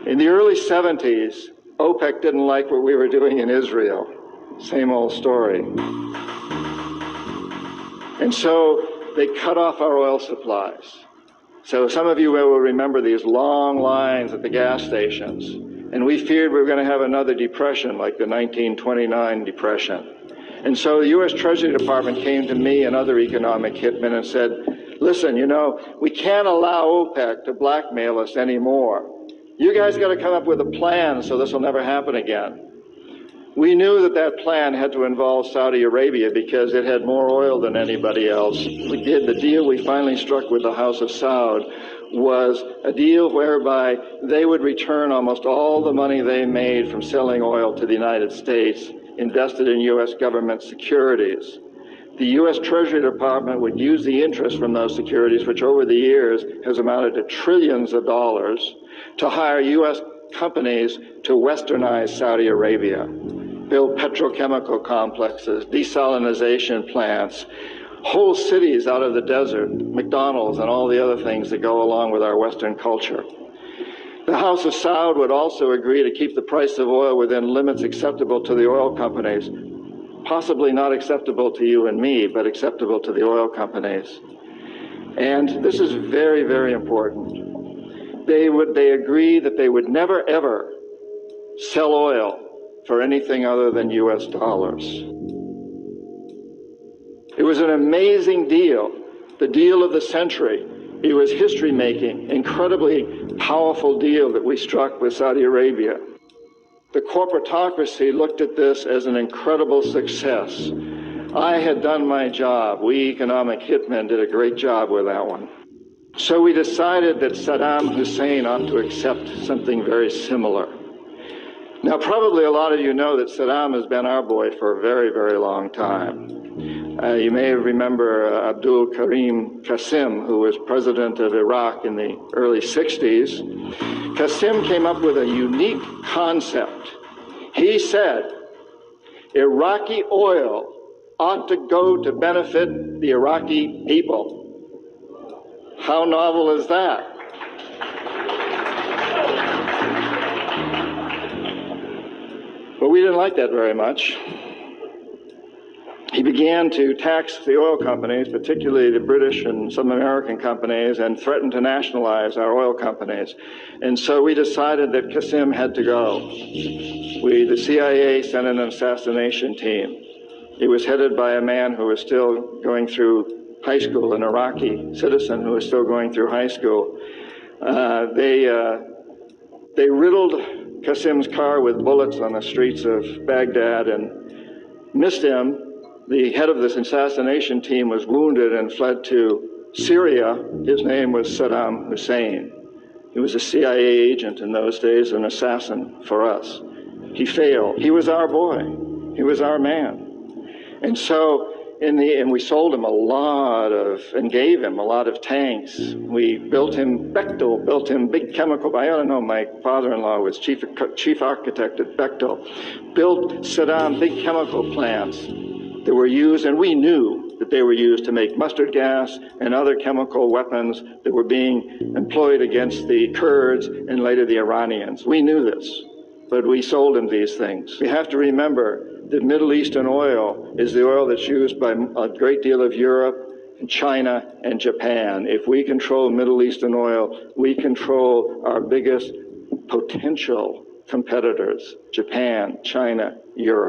In the early 70s, OPEC didn't like what we were doing in Israel. Same old story. And so they cut off our oil supplies. So some of you will remember these long lines at the gas stations. And we feared we were going to have another depression like the 1929 depression. And so the U.S. Treasury Department came to me and other economic hitmen and said, listen, you know, we can't allow OPEC to blackmail us anymore. You guys got to come up with a plan so this will never happen again. We knew that that plan had to involve Saudi Arabia because it had more oil than anybody else. The deal we finally struck with the House of Saud was a deal whereby they would return almost all the money they made from selling oil to the United States, invested in U.S. government securities. The U.S. Treasury Department would use the interest from those securities, which over the years has amounted to trillions of dollars, to hire U.S. companies to westernize Saudi Arabia, build petrochemical complexes, desalination plants, whole cities out of the desert, McDonald's and all the other things that go along with our Western culture. The House of Saud would also agree to keep the price of oil within limits acceptable to the oil companies, possibly not acceptable to you and me, but acceptable to the oil companies. And this is very, very important. They agreed that they would never, ever sell oil for anything other than U.S. dollars. It was an amazing deal, the deal of the century. It was history-making, incredibly powerful deal that we struck with Saudi Arabia. The corporatocracy looked at this as an incredible success. I had done my job. We economic hitmen did a great job with that one. So we decided that Saddam Hussein ought to accept something very similar. Now, probably a lot of you know that Saddam has been our boy for a very, very long time. You may remember Abdul Karim Qasim, who was president of Iraq in the early 60s. Qasim came up with a unique concept. He said, Iraqi oil ought to go to benefit the Iraqi people. How novel is that? But we didn't like that very much. He began to tax the oil companies, particularly the British and some American companies, and threatened to nationalize our oil companies. And so we decided that Qasim had to go. The CIA sent an assassination team. It was headed by a man who was still going through high school, an Iraqi citizen who was still going through high school. They riddled Qasim's car with bullets on the streets of Baghdad and missed him. The head of this assassination team was wounded and fled to Syria. His name was Saddam Hussein. He was a CIA agent in those days, an assassin for us. He failed. He was our boy. He was our man. And so and we sold him and gave him a lot of tanks. We built him Bechtel, built him big chemical. I don't know, my father-in-law was chief architect at Bechtel. Built Saddam big chemical plants that were used, and we knew that they were used to make mustard gas and other chemical weapons that were being employed against the Kurds and later the Iranians. We knew this, but we sold him these things. We have to remember that Middle Eastern oil is the oil that's used by a great deal of Europe, and China, and Japan. If we control Middle Eastern oil, we control our biggest potential competitors, Japan, China, Europe.